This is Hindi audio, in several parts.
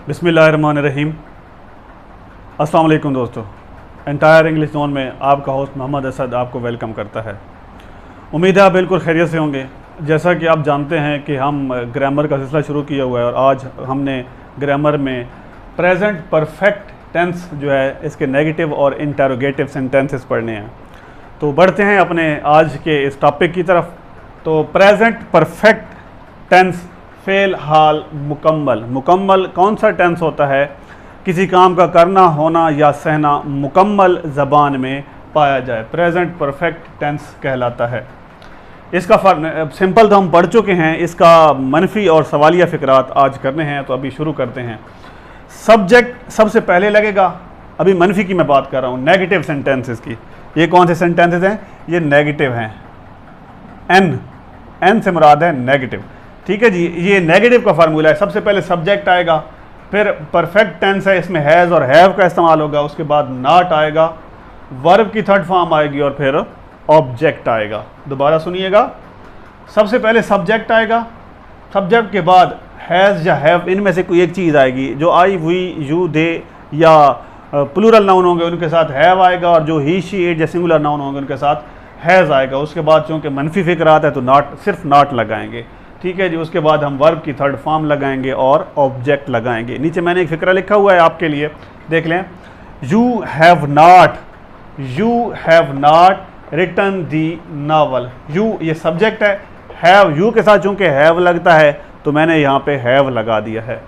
बिस्मिल्लाहिर्रहमानिर्रहीम। अस्सलाम वालेकुम दोस्तों। एंटायर इंग्लिश जोन में आपका होस्ट मोहम्मद असद आपको वेलकम करता है। उम्मीद है आप बिल्कुल खैरियत से होंगे। जैसा कि आप जानते हैं कि हम ग्रामर का सिलसिला शुरू किया हुआ है और आज हमने ग्रामर में प्रेजेंट परफेक्ट टेंस जो है इसके नेगेटिव और इंटरोगेटिव सेंटेंसेस पढ़ने हैं। तो बढ़ते हैं अपने आज के इस टॉपिक की तरफ। तो प्रेजेंट परफेक्ट टेंस फ़ेल हाल मुकम्मल। मुकम्मल कौन सा टेंस होता है? किसी काम का करना, होना या सहना मुकम्मल ज़बान में पाया जाए, प्रेजेंट परफेक्ट टेंस कहलाता है। इसका सिंपल तो हम पढ़ चुके हैं, इसका मनफी और सवालिया फ़िक्रात आज करने हैं। तो अभी शुरू करते हैं। सब्जेक्ट सबसे पहले लगेगा। अभी मनफी की मैं बात कर रहा हूँ, नेगेटिव सेंटेंसेस की। ये कौन से सेंटेंसेस हैं? ये नेगेटिव हैं। एन से मुराद है नेगेटिव। ठीक है जी, ये नेगेटिव का फार्मूला है। सबसे पहले सब्जेक्ट आएगा, फिर परफेक्ट टेंस है, इसमें हैज़ और हैव का इस्तेमाल होगा, उसके बाद नॉट आएगा, वर्ब की थर्ड फॉर्म आएगी और फिर ऑब्जेक्ट आएगा। दोबारा सुनिएगा, सबसे पहले सब्जेक्ट आएगा, सब्जेक्ट के बाद हैज़ या हैव, इनमें से कोई एक चीज़ आएगी। जो आई, वी, यू, दे या प्लूरल नाउन होंगे उनके साथ हैव आएगा, और जो ही, शी, इट या सिंगुलर नाउन होंगे उनके साथ हैज़ आएगा। उसके बाद चूँकि मनफी फ़िक्रात है तो नॉट, सिर्फ नॉट लगाएंगे। ठीक है जी, उसके बाद हम वर्ब की थर्ड फॉर्म लगाएंगे और ऑब्जेक्ट लगाएंगे। नीचे मैंने एक फ़िक्रा लिखा हुआ है आपके लिए, देख लें। You have not written the novel. You ये सब्जेक्ट है, हैव, यू के साथ चूँकि हैव लगता है तो मैंने यहाँ पे हैव लगा दिया है।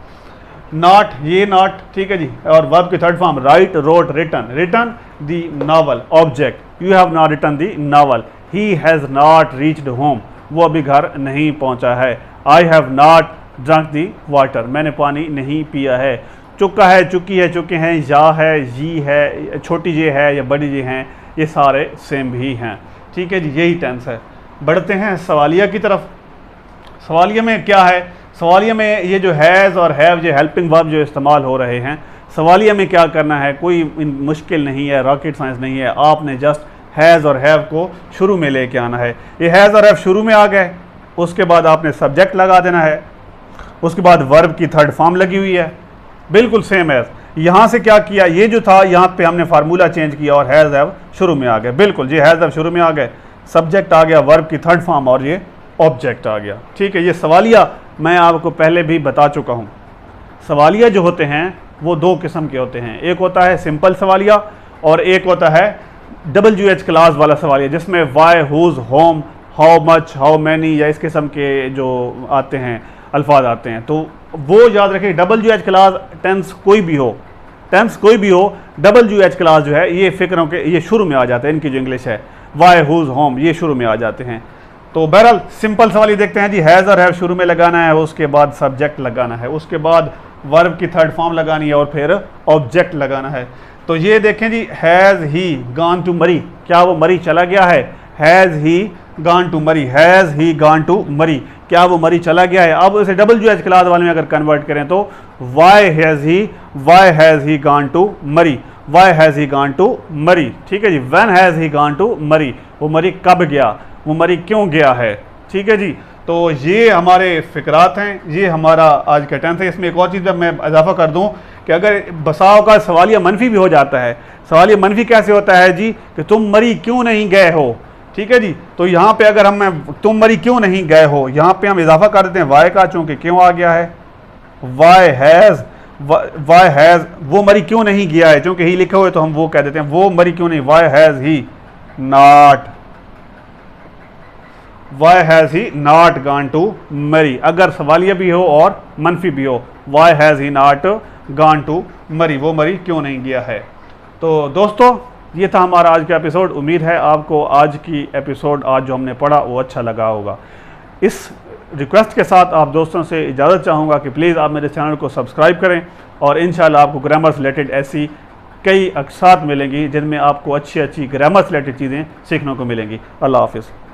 नॉट, ये नॉट, ठीक है जी, और वर्ब की third form write, wrote, written the novel, object. You have not written the novel. He has not reached home, वो अभी घर नहीं पहुंचा है। I have not drunk the water, मैंने पानी नहीं पिया है। चुका है, चुकी है, चुके हैं, या है, ये है, छोटी ये है या बड़ी ये हैं, ये सारे सेम ही हैं। ठीक है जी, यही टेंस है। बढ़ते हैं सवालिया की तरफ। सवालिया में क्या है? सवालिया में ये जो हैज़ और हैव, ये हेल्पिंग वर्ब जो इस्तेमाल हो रहे हैं, सवालिया में क्या करना है? कोई मुश्किल नहीं है, रॉकेट साइंस नहीं है। आपने जस्ट हैज़ और हैव को शुरू में लेके आना है। ये हैज़ और हैव शुरू में आ गए, उसके बाद आपने सब्जेक्ट लगा देना है, उसके बाद वर्ब की थर्ड फॉर्म लगी हुई है, बिल्कुल सेम है। यहाँ से क्या किया, ये जो था यहाँ पे हमने फार्मूला चेंज किया और हैज़ हैव शुरू में आ गए। बिल्कुल जी, हैज़ हैव शुरू में आ गए, सब्जेक्ट आ गया, वर्ब की थर्ड फॉर्म और ये ऑब्जेक्ट आ गया। ठीक है, ये सवालिया मैं आपको पहले भी बता चुका हूँ। सवालिया जो होते हैं वो दो किस्म के होते हैं। एक होता है सिंपल सवालिया और एक होता है WH क्लास वाला सवालिया, जिसमें why, whose, whom, how much, how many या इस किस्म के जो आते हैं अल्फाज आते हैं। तो वो याद रखें, WH क्लास टेंस कोई भी हो, WH क्लास जो है ये फ़िक्रों के ये शुरू में आ जाते हैं। इनकी जो इंग्लिश है वाई, हुज, होम, ये शुरू में आ जाते हैं। तो बहरहाल सिंपल सवालिया देखते हैं जी। हैज़ और हैव शुरू में लगाना है, उसके बाद सब्जेक्ट लगाना है, उसके बाद वर्ब की थर्ड फॉर्म लगानी है और फिर ऑब्जेक्ट लगाना है। तो ये देखें जी, हैज़ ही गॉन टू मरी, क्या वो मरी चला गया है? हैज़ ही गॉन टू मरी, हैज़ ही गॉन टू मरी, क्या वो मरी चला गया है? अब इसे WH क्लास वाले में अगर कन्वर्ट करें तो why has he gone to Murree, why has he gone to Murree. ठीक है जी, when has he gone to Murree, वो मरी कब गया, वो मरी क्यों गया है। ठीक है जी, तो ये हमारे फ़िक्रात हैं, ये हमारा आज का टेंस है। इसमें एक और चीज़ मैं इजाफा कर दूं कि अगर बसाव का सवालिया मनफी भी हो जाता है। सवालिया मनफी कैसे होता है जी? कि तुम मरी क्यों नहीं गए हो। ठीक है जी, तो यहाँ पे अगर हम तुम मरी क्यों नहीं गए हो, यहाँ पे हम इजाफा कर देते हैं वाई का, चूँकि क्यों आ गया है। वाई हैज़, वो मरी क्यों नहीं गया है, चूँकि ही लिखे हुए तो हम वो कह देते हैं वो मरी क्यों नहीं। Why has he not gone to Murree, अगर सवालिया भी हो और मनफी भी हो, why has he not gone to Murree, वो मरी क्यों नहीं गया है। तो दोस्तों ये था हमारा आज का एपिसोड। उम्मीद है आपको आज की एपिसोड, आज जो हमने पढ़ा वो अच्छा लगा होगा। इस रिक्वेस्ट के साथ आप दोस्तों से इजाज़त चाहूँगा कि प्लीज़ आप मेरे चैनल को सब्सक्राइब करें और इंशाल्लाह आपको ग्रामर से रिलेटेड ऐसी कई अक्सात मिलेंगी जिनमें आपको अच्छी ग्रामर से रिलेटेड चीज़ें सीखने को मिलेंगी। अल्लाह हाफ़िज़।